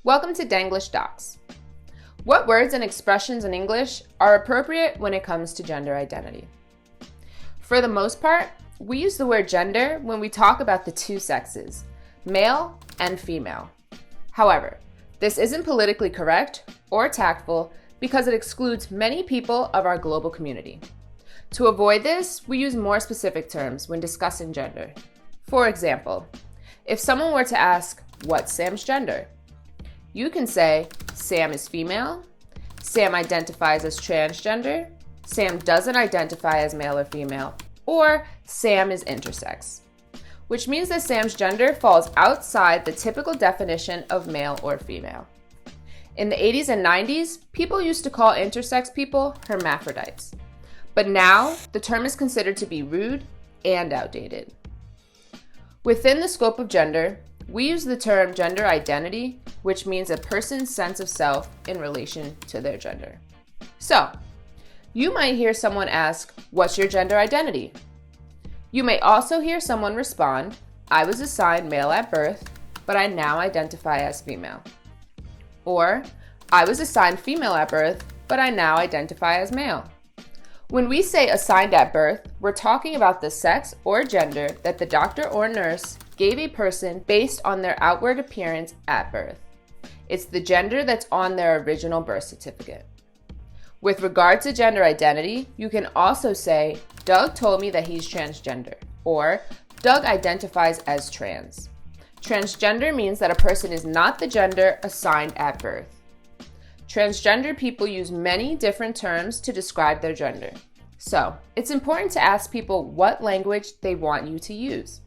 Welcome to Denglisch Docs. What words and expressions in English are appropriate when it comes to gender identity? For the most part, we use the word gender when we talk about the two sexes, male and female. However, this isn't politically correct or tactful because it excludes many people of our global community. To avoid this, we use more specific terms when discussing gender. For example, if someone were to ask, "What's Sam's gender?" you can say, Sam is female, Sam identifies as transgender, Sam doesn't identify as male or female, or Sam is intersex, which means that Sam's gender falls outside the typical definition of male or female. In the 80s and 90s, people used to call intersex people hermaphrodites, but now the term is considered to be rude and outdated. Within the scope of gender, we use the term gender identity, which means a person's sense of self in relation to their gender. So, you might hear someone ask, "What's your gender identity?" You may also hear someone respond, "I was assigned male at birth, but I now identify as female." Or, "I was assigned female at birth, but I now identify as male." When we say assigned at birth, we're talking about the sex or gender that the doctor or nurse gave a person based on their outward appearance at birth. It's the gender that's on their original birth certificate. With regard to gender identity, you can also say, "Doug told me that he's transgender," or "Doug identifies as trans." Transgender means that a person is not the gender assigned at birth. Transgender people use many different terms to describe their gender. So, it's important to ask people what language they want you to use.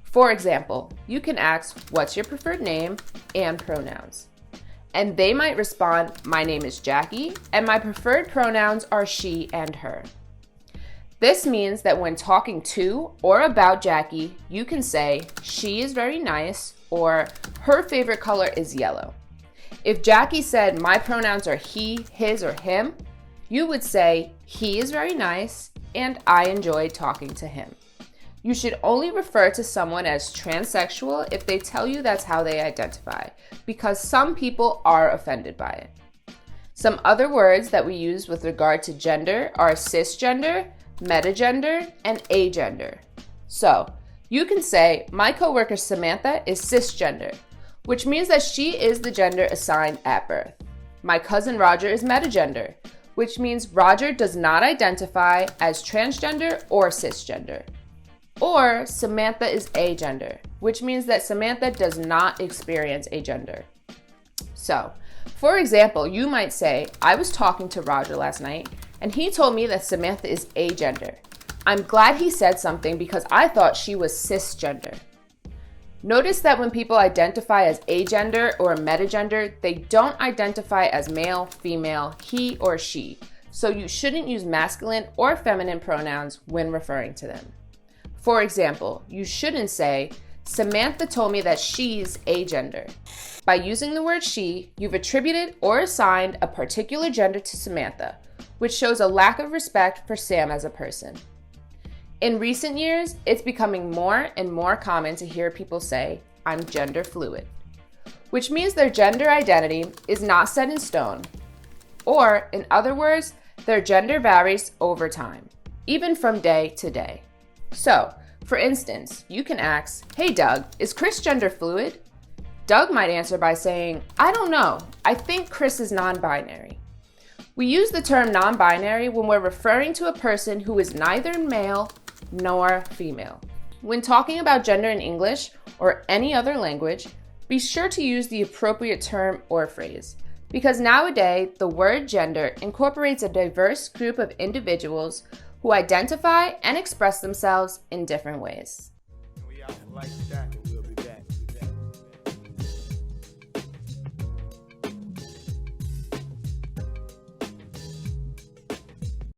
For example, you can ask, "What's your preferred name and pronouns?" And they might respond, "My name is Jackie, and my preferred pronouns are she and her." This means that when talking to or about Jackie, you can say, "She is very nice," or "Her favorite color is yellow." If Jackie said, "My pronouns are he, his, or him," you would say, "He is very nice, and I enjoyed talking to him." You should only refer to someone as transsexual if they tell you that's how they identify, because some people are offended by it. Some other words that we use with regard to gender are cisgender, metagender, and agender. So, you can say, "My coworker Samantha is cisgender," which means that she is the gender assigned at birth. "My cousin Roger is metagender," which means Roger does not identify as transgender or cisgender. Or Samantha is agender, which means that Samantha does not experience agender. So, for example, you might say, "I was talking to Roger last night, and he told me that Samantha is agender. I'm glad he said something because I thought she was cisgender." Notice that when people identify as agender or metagender, they don't identify as male, female, he, or she, so you shouldn't use masculine or feminine pronouns when referring to them. For example, you shouldn't say, "Samantha told me that she's agender." By using the word she, you've attributed or assigned a particular gender to Samantha, which shows a lack of respect for Sam as a person. In recent years, it's becoming more and more common to hear people say, "I'm gender fluid," which means their gender identity is not set in stone, or, in other words, their gender varies over time, even from day to day. So, for instance, you can ask, "Hey Doug, is Chris gender fluid?" Doug might answer by saying, "I don't know, I think Chris is non-binary." We use the term non-binary when we're referring to a person who is neither male nor female. When talking about gender in English or any other language, be sure to use the appropriate term or phrase, because nowadays the word gender incorporates a diverse group of individuals who identify and express themselves in different ways. We out like that.